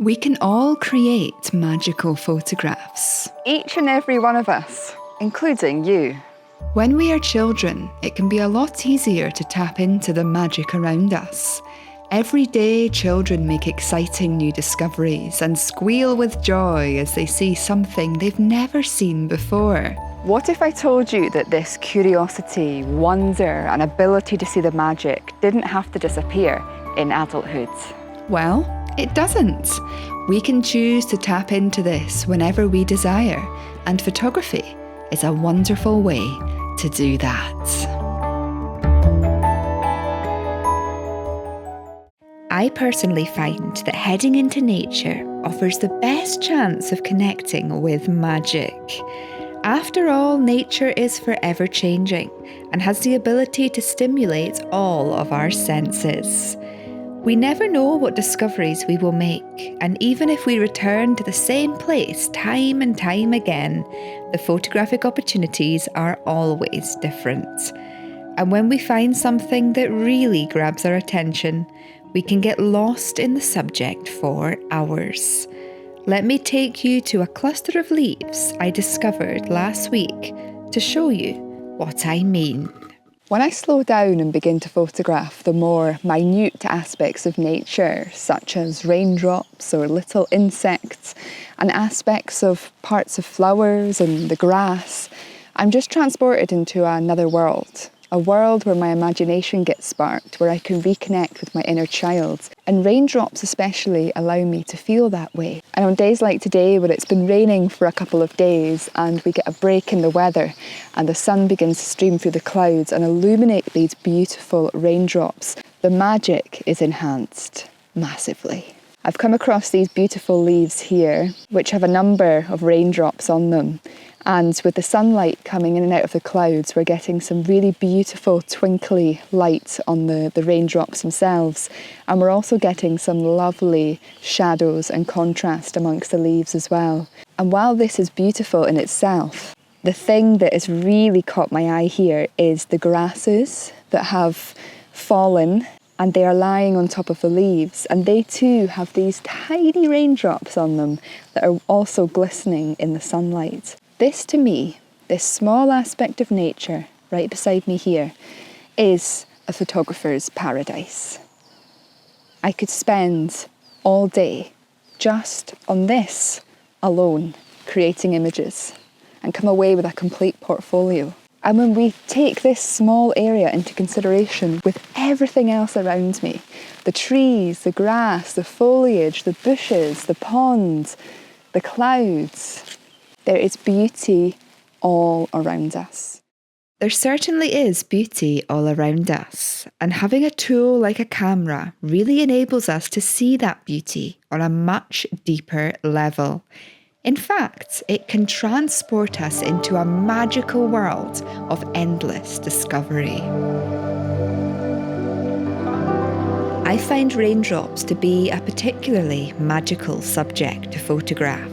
We can all create magical photographs. Each and every one of us, including you. When we are children, it can be a lot easier to tap into the magic around us. Every day, children make exciting new discoveries and squeal with joy as they see something they've never seen before. What if I told you that this curiosity, wonder, and ability to see the magic didn't have to disappear in adulthood? Well, it doesn't. We can choose to tap into this whenever we desire, and photography is a wonderful way to do that. I personally find that heading into nature offers the best chance of connecting with magic. After all, nature is forever changing and has the ability to stimulate all of our senses. We never know what discoveries we will make, and even if we return to the same place time and time again, the photographic opportunities are always different. And when we find something that really grabs our attention, we can get lost in the subject for hours. Let me take you to a cluster of leaves I discovered last week to show you what I mean. When I slow down and begin to photograph the more minute aspects of nature, such as raindrops or little insects, and aspects of parts of flowers and the grass, I'm just transported into another world. A world where my imagination gets sparked, where I can reconnect with my inner child. And raindrops especially allow me to feel that way. And on days like today, where it's been raining for a couple of days and we get a break in the weather and the sun begins to stream through the clouds and illuminate these beautiful raindrops, the magic is enhanced massively. I've come across these beautiful leaves here, which have a number of raindrops on them. And with the sunlight coming in and out of the clouds, we're getting some really beautiful twinkly light on the raindrops themselves. And we're also getting some lovely shadows and contrast amongst the leaves as well. And while this is beautiful in itself, the thing that has really caught my eye here is the grasses that have fallen and they are lying on top of the leaves, and they too have these tiny raindrops on them that are also glistening in the sunlight. This to me, this small aspect of nature right beside me here, is a photographer's paradise. I could spend all day just on this alone, creating images, and come away with a complete portfolio. And when we take this small area into consideration with everything else around me, the trees, the grass, the foliage, the bushes, the ponds, the clouds, there is beauty all around us. There certainly is beauty all around us, and having a tool like a camera really enables us to see that beauty on a much deeper level. In fact, it can transport us into a magical world of endless discovery. I find raindrops to be a particularly magical subject to photograph.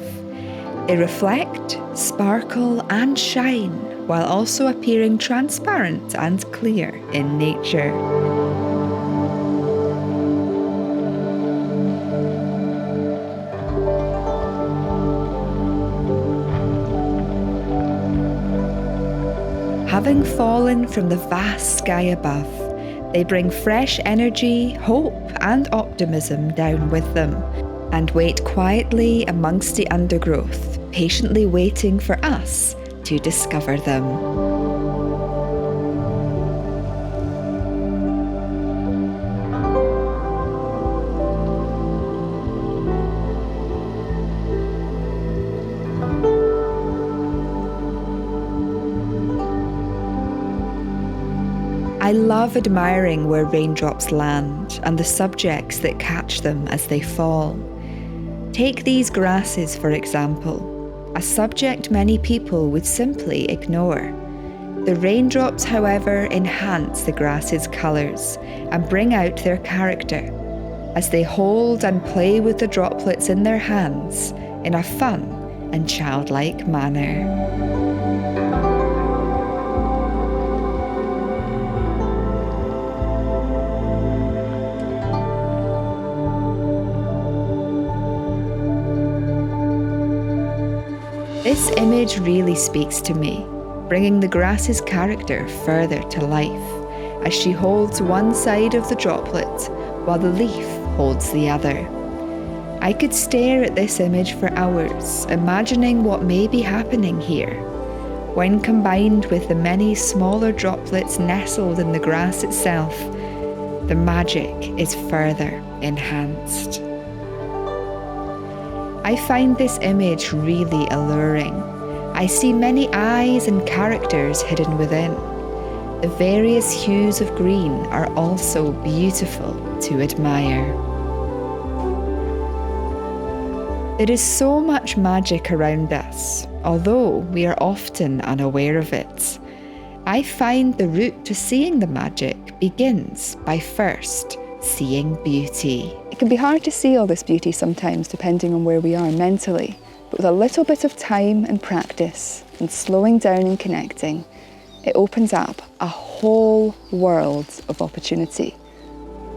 They reflect, sparkle and shine while also appearing transparent and clear in nature. Having fallen from the vast sky above, they bring fresh energy, hope and optimism down with them, and wait quietly amongst the undergrowth, patiently waiting for us to discover them. I love admiring where raindrops land and the subjects that catch them as they fall. Take these grasses, for example, a subject many people would simply ignore. The raindrops, however, enhance the grass's colours and bring out their character as they hold and play with the droplets in their hands in a fun and childlike manner. This image really speaks to me, bringing the grass's character further to life, as she holds one side of the droplet while the leaf holds the other. I could stare at this image for hours, imagining what may be happening here. When combined with the many smaller droplets nestled in the grass itself, the magic is further enhanced. I find this image really alluring. I see many eyes and characters hidden within. The various hues of green are also beautiful to admire. There is so much magic around us, although we are often unaware of it. I find the route to seeing the magic begins by first seeing beauty. It can be hard to see all this beauty sometimes, depending on where we are mentally, but with a little bit of time and practice and slowing down and connecting, it opens up a whole world of opportunity.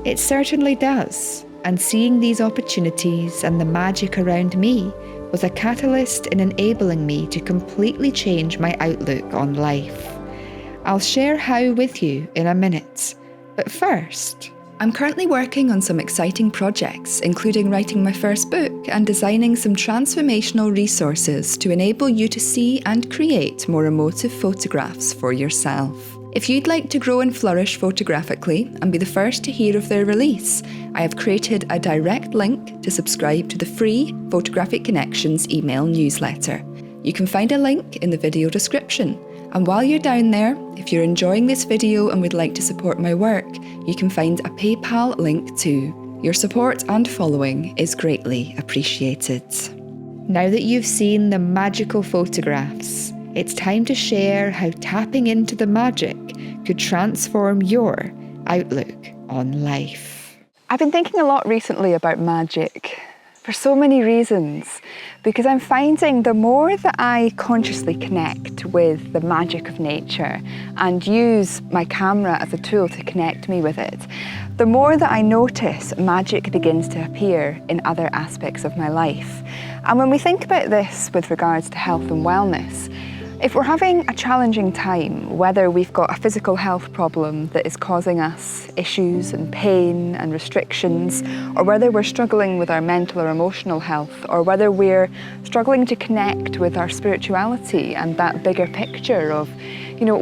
It certainly does, and seeing these opportunities and the magic around me was a catalyst in enabling me to completely change my outlook on life. I'll share how with you in a minute, but first, I'm currently working on some exciting projects, including writing my first book and designing some transformational resources to enable you to see and create more emotive photographs for yourself. If you'd like to grow and flourish photographically and be the first to hear of their release, I have created a direct link to subscribe to the free Photographic Connections email newsletter. You can find a link in the video description. And while you're down there, if you're enjoying this video and would like to support my work, you can find a PayPal link too. Your support and following is greatly appreciated. Now that you've seen the magical photographs, it's time to share how tapping into the magic could transform your outlook on life. I've been thinking a lot recently about magic for so many reasons, because I'm finding the more that I consciously connect with the magic of nature and use my camera as a tool to connect me with it, the more that I notice magic begins to appear in other aspects of my life. And when we think about this with regards to health and wellness, if we're having a challenging time, whether we've got a physical health problem that is causing us issues and pain and restrictions, or whether we're struggling with our mental or emotional health, or whether we're struggling to connect with our spirituality and that bigger picture of,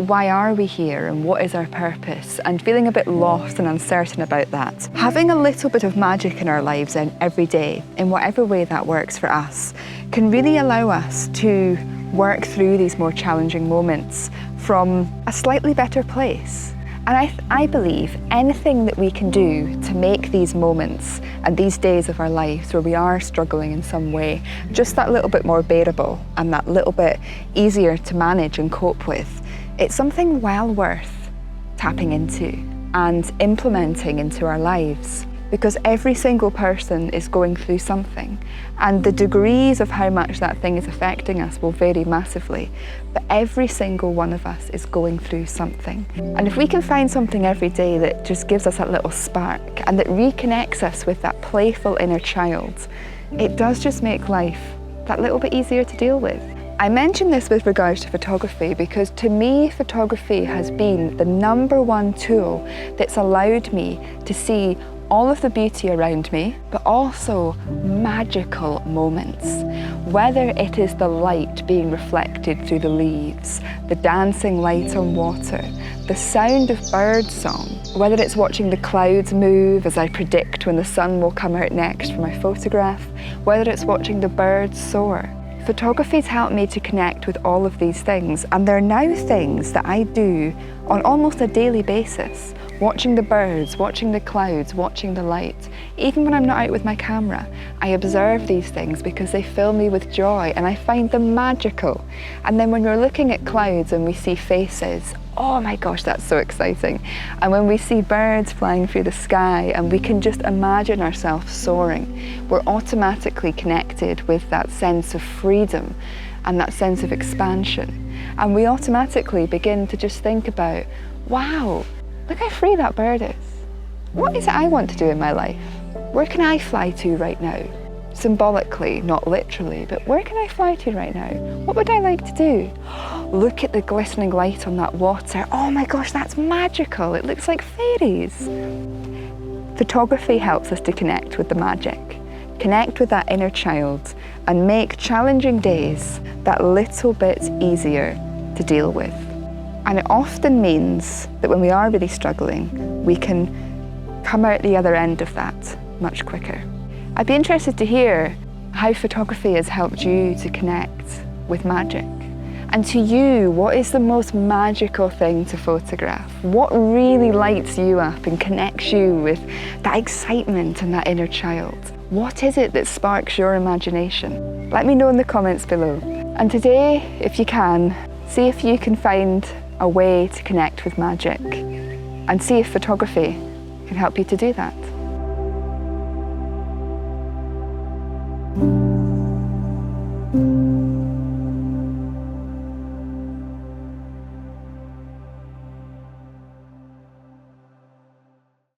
why are we here and what is our purpose, and feeling a bit lost and uncertain about that. Having a little bit of magic in our lives every day, in whatever way that works for us, can really allow us to work through these more challenging moments from a slightly better place. And I believe anything that we can do to make these moments and these days of our lives where we are struggling in some way just that little bit more bearable and that little bit easier to manage and cope with, it's something well worth tapping into and implementing into our lives. Because every single person is going through something, and the degrees of how much that thing is affecting us will vary massively, but every single one of us is going through something. And if we can find something every day that just gives us that little spark and that reconnects us with that playful inner child, it does just make life that little bit easier to deal with. I mention this with regards to photography because to me, photography has been the #1 tool that's allowed me to see all of the beauty around me, but also magical moments. Whether it is the light being reflected through the leaves, the dancing light on water, the sound of bird song, whether it's watching the clouds move as I predict when the sun will come out next for my photograph, whether it's watching the birds soar. Photography's helped me to connect with all of these things, and they're now things that I do on almost a daily basis. Watching the birds, watching the clouds, watching the light. Even when I'm not out with my camera, I observe these things because they fill me with joy and I find them magical. And then when we're looking at clouds and we see faces, oh my gosh, that's so exciting. And when we see birds flying through the sky and we can just imagine ourselves soaring, we're automatically connected with that sense of freedom and that sense of expansion. And we automatically begin to just think about, wow, look how free that bird is. What is it I want to do in my life? Where can I fly to right now? symbolically, not literally, but where can I fly to right now? What would I like to do? Look at the glistening light on that water. Oh my gosh, that's magical. It looks like fairies. Photography helps us to connect with the magic, connect with that inner child, and make challenging days that little bit easier to deal with. And it often means that when we are really struggling, we can come out the other end of that much quicker. I'd be interested to hear how photography has helped you to connect with magic. And to you, what is the most magical thing to photograph? What really lights you up and connects you with that excitement and that inner child? What is it that sparks your imagination? Let me know in the comments below. And today, if you can, see if you can find a way to connect with magic and see if photography can help you to do that.